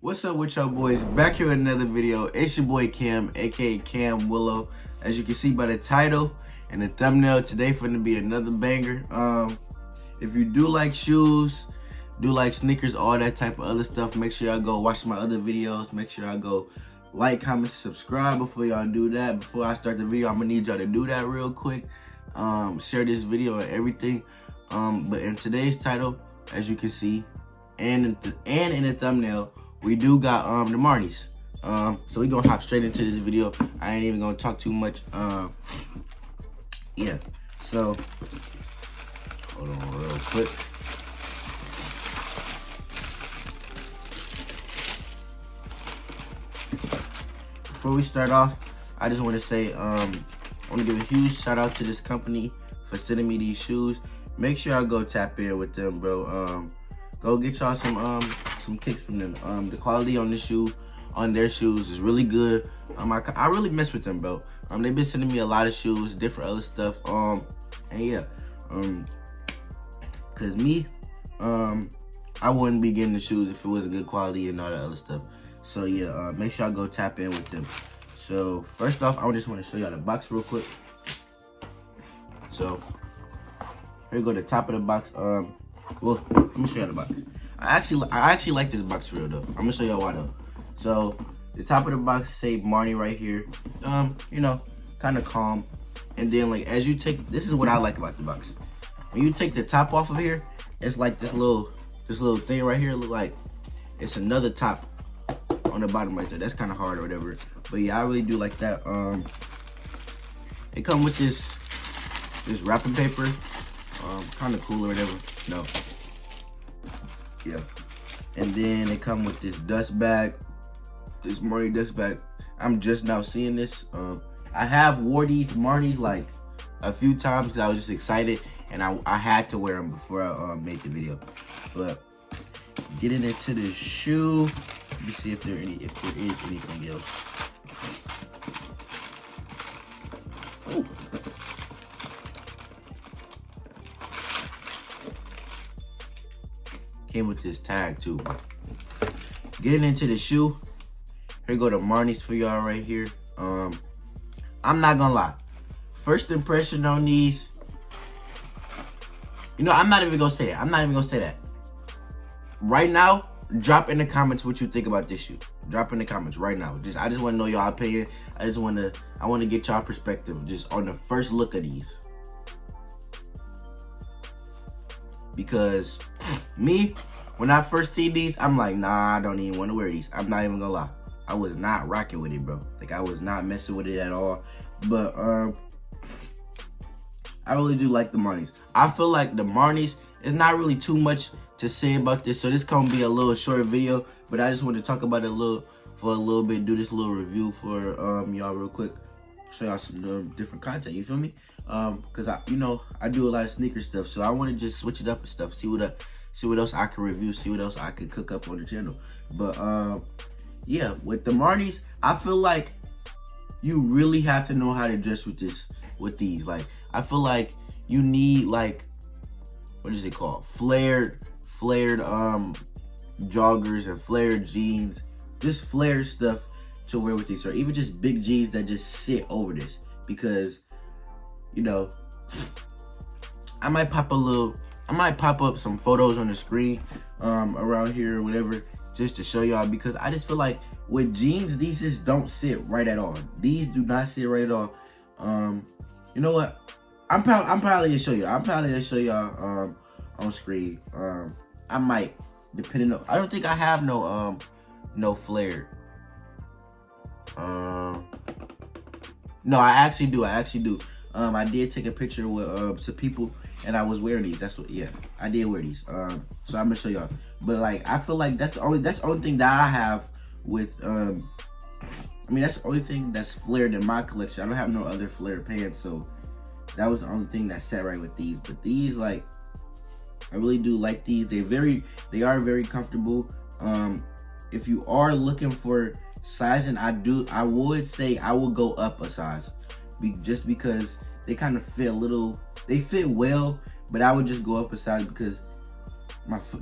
What's up with y'all boys? Back here with another video. It's your boy Cam, aka Cam Willow. As you can see by the title and the thumbnail, today finna be another banger. If you do like shoes, do like sneakers, all that type of other stuff, make sure y'all go watch my other videos. Make sure y'all go like, comment, subscribe before y'all do that. Before I start the video, I'm gonna need y'all to do that real quick. Share this video and everything. But in today's title, as you can see, and in the thumbnail, we do got the Marnis. So we gonna hop straight into this video. I ain't even gonna talk too much. Yeah. So hold on real quick. Before we start off, I just want to say I want to give a huge shout out to this company for sending me these shoes. Make sure y'all go tap in with them, bro. Go get y'all some kicks from them. The quality on their shoes is really good. I really mess with them, bro. They've been sending me a lot of shoes, different other stuff. And yeah, cause me, I wouldn't be getting the shoes if it wasn't good quality and all that other stuff. So yeah, make sure y'all go tap in with them. So first off, I just want to show y'all the box real quick. So here you go, the top of the box. Well, let me show y'all the box. I actually like this box for real though. I'm gonna show y'all why though. So the top of the box say Marni right here. You know, kind of calm. And then like as you take, this is what I like about the box. When you take the top off of here, it's like this little thing right here. Look like it's another top on the bottom right there. That's kind of hard or whatever. But yeah, I really do like that. It come with this wrapping paper. Kind of cool or whatever. No. Yeah. And then it come with this dust bag. This Marni dust bag. I'm just now seeing this. I have wore these Marnis like a few times because I was just excited and I had to wear them before I made the video. But getting into the shoe, let me see if there is anything else. Oh. Came with this tag too. Getting into the shoe, here go the Marnis for y'all right here. I'm not gonna lie. First impression on these, you know, I'm not even gonna say that. Right now, drop in the comments what you think about this shoe. Drop in the comments right now. I just want to know y'all opinion. I want to get y'all perspective just on the first look of these. Because me, when I first see these, I'm like, nah, I don't even want to wear these. I'm not even gonna lie. I was not rocking with it, bro. Like I was not messing with it at all. But I really do like the Marnis. I feel like the Marnis, it's not really too much to say about this. So this gonna be a little short video, but I just want to talk about it for a little bit, do this little review for y'all real quick. Show y'all some different content, you feel me? Cause I do a lot of sneaker stuff, so I want to just switch it up and stuff. See what else I can review, see what else I can cook up on the channel. But yeah, with the Marnis, I feel like you really have to know how to dress with these. Like I feel like you need like, what is it called? Flared joggers and flared jeans, just flared stuff to wear with these, or even just big jeans that just sit over this. Because you know, I might pop up some photos on the screen around here or whatever, just to show y'all, because I just feel like with jeans, these just don't sit right at all. These do not sit right at all. You know what? I'm probably gonna show you. I'm probably gonna show y'all on screen. I might, depending on. I don't think I have no flare. No, I actually do. I did take a picture with some people, and I was wearing these. I did wear these. So I'm gonna show y'all. But like, I feel like that's the only thing that I have with that's the only thing that's flared in my collection. I don't have no other flared pants, so that was the only thing that sat right with these. But these, like, I really do like these. They are very comfortable. If you are looking for sizing, I would say I would go up a size, just because they kind of fit they fit well, but I would just go up a size because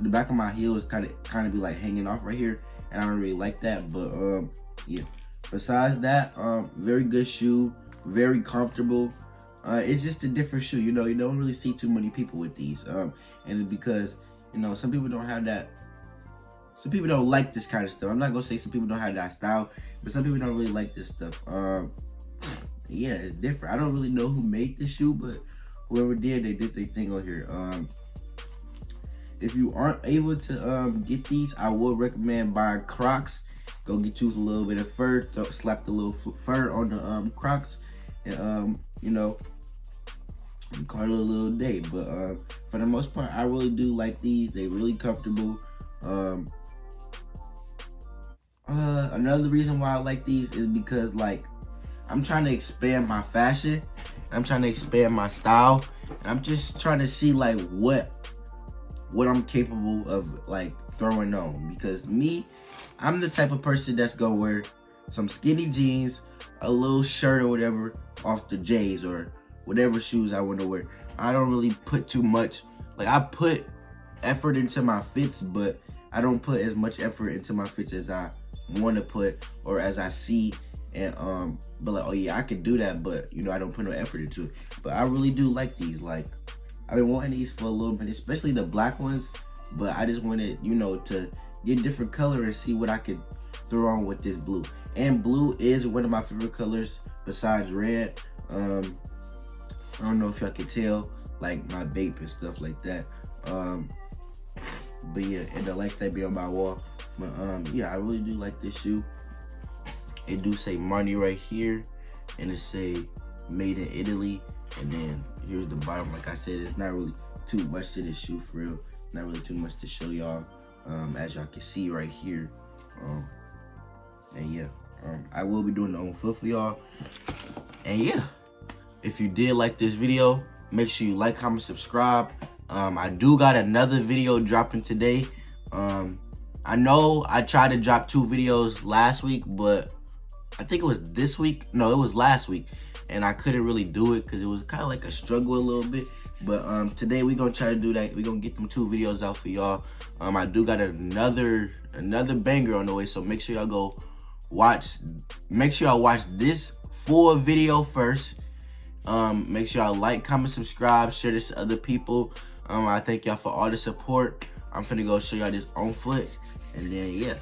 the back of my heel is kind of be like hanging off right here, and I don't really like that. But yeah. Besides that, very good shoe, very comfortable. It's just a different shoe. You don't really see too many people with these. And it's because some people don't have that. Some people don't like this kind of stuff. I'm not gonna say some people don't have that style, but some people don't really like this stuff. Yeah, it's different. I don't really know who made this shoe, but whoever did, they did their thing on here. If you aren't able to get these, I would recommend buying Crocs. Go get you a little bit of fur, slap the little fur on the Crocs, and call it a little day. But for the most part, I really do like these. They really comfortable. Another reason why I like these is because I'm trying to expand my fashion. I'm trying to expand my style. And I'm just trying to see what I'm capable of throwing on. Because I'm the type of person that's gonna wear some skinny jeans, a little shirt or whatever off the J's or whatever shoes I want to wear. I don't really put too much. I put effort into my fits, but I don't put as much effort into my fits as I want to put or as I see. And but oh yeah, I can do that, but I don't put no effort into it. But I really do like these. I've been wanting these for a little bit, especially the black ones. But I just wanted to get different color and see what I could throw on with this blue. And blue is one of my favorite colors besides red. I don't know if y'all can tell, my vape and stuff like that. But yeah, and the lights that be on my wall. But yeah, I really do like this shoe. It do say Marni right here, and it say made in Italy. And then here's the bottom. Like I said, it's not really too much to this shoe for real. Not really too much to show y'all. As y'all can see right here. And yeah, I will be doing the on foot for y'all. And yeah, if you did like this video, make sure you like, comment, subscribe. I do got another video dropping today. I know I tried to drop 2 videos last week, but I think it was this week. No, it was last week, and I couldn't really do it because it was kind of a struggle a little bit. But today we're gonna try to do that. We're gonna get them 2 videos out for y'all. I do got another banger on the way, so make sure y'all go watch. Make sure y'all watch this full video first. Make sure y'all like, comment, subscribe, share this to other people. I thank y'all for all the support. I'm finna go show y'all this on foot, and then yeah.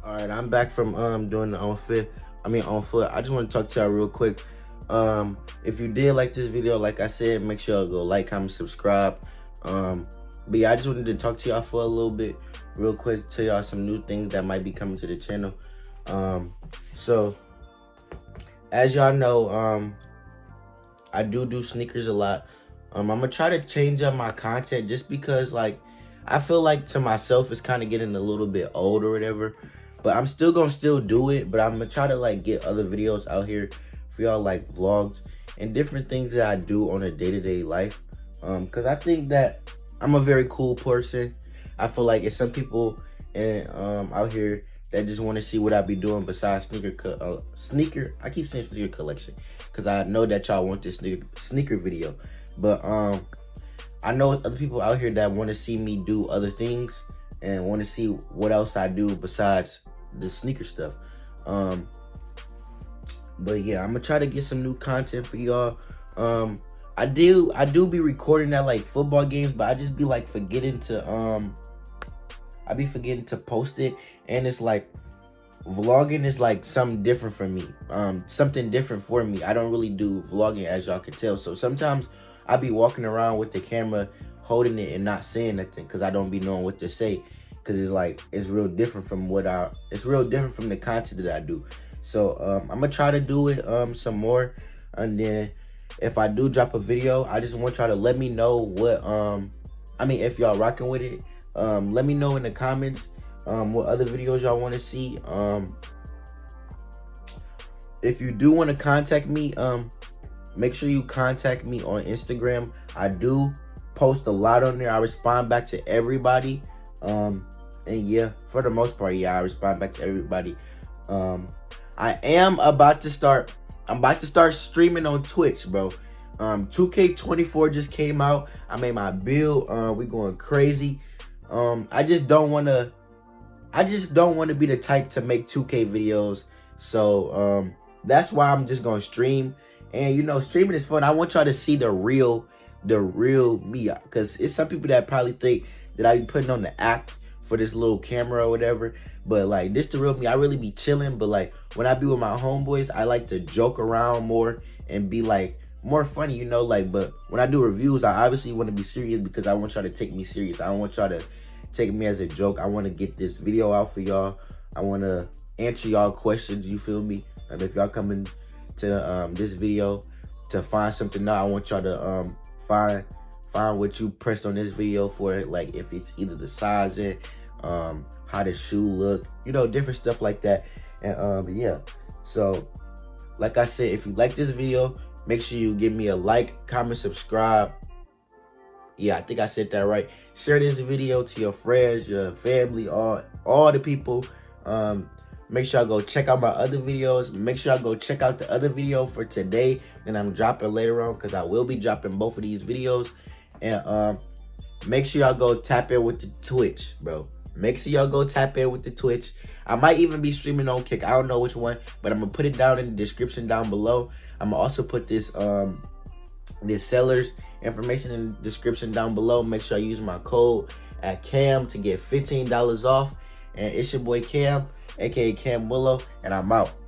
All right, I'm back from doing the on foot. I just want to talk to y'all real quick. If you did like this video, like I said, make sure y'all go like, comment, subscribe. But yeah, I just wanted to talk to y'all for a little bit, real quick, tell y'all some new things that might be coming to the channel. So as y'all know, I do sneakers a lot. I'm gonna try to change up my content just because I feel to myself it's kind of getting a little bit old or whatever. But I'm still gonna do it, but I'm gonna try to get other videos out here for y'all, vlogs and different things that I do on a day-to-day life. Cause I think that I'm a very cool person. I feel it's some people out here that just want to see what I be doing besides sneaker. I keep saying sneaker collection because I know that y'all want this sneaker video. But I know other people out here that want to see me do other things and want to see what else I do besides the sneaker stuff. But yeah, I'm gonna try to get some new content for y'all. I do be recording at football games, but I just be forgetting to forgetting to post it, and it's vlogging is something different for me. Something different for me. I don't really do vlogging, as y'all can tell. So sometimes I be walking around with the camera holding it and not saying nothing because I don't be knowing what to say. Cause it's like, it's real different from it's real different from the content that I do. So I'm gonna try to do it some more, and then if I do drop a video, I just want y'all to let me know what I mean, if y'all rocking with it. Let me know in the comments what other videos y'all want to see. If you do want to contact me, make sure you contact me on Instagram. I do post a lot on there. I respond back to everybody. And yeah, for the most part, yeah, I respond back to everybody. I'm about to start streaming on Twitch, bro. 2K24 just came out. I made my build. We going crazy. I just don't want to be the type to make 2K videos. So that's why I'm just gonna stream. And you know, streaming is fun. I want y'all to see the real me, because it's some people that probably think that I be putting on the act for this little camera or whatever, but like, this the real me. I really be chilling, but like, when I be with my homeboys, I like to joke around more and be like more funny, you know, like. But when I do reviews, I obviously want to be serious because I want y'all to take me serious. I don't want y'all to take me as a joke. I want to get this video out for y'all. I want to answer y'all questions, you feel me? And if y'all coming to this video to find something out, I want y'all to find what you pressed on this video for it, like if it's either the sizing, how the shoe look, you know, different stuff like that. And yeah, so like I said, if you like this video, make sure you give me a like, comment, subscribe. Yeah, I think I said that right. Share this video to your friends, your family, all the people. Make sure I go check out my other videos. Make sure I go check out the other video for today that I'm dropping later on, because I will be dropping both of these videos. And make sure y'all go tap in with the Twitch, bro. Make sure y'all go tap in with the Twitch. I might even be streaming on Kick. I don't know which one, but I'm gonna put it down in the description down below. I'm gonna also put this seller's information in the description down below. Make sure I use my code at Cam to get $15 off. And it's your boy Cam, aka Cam Willow, and I'm out.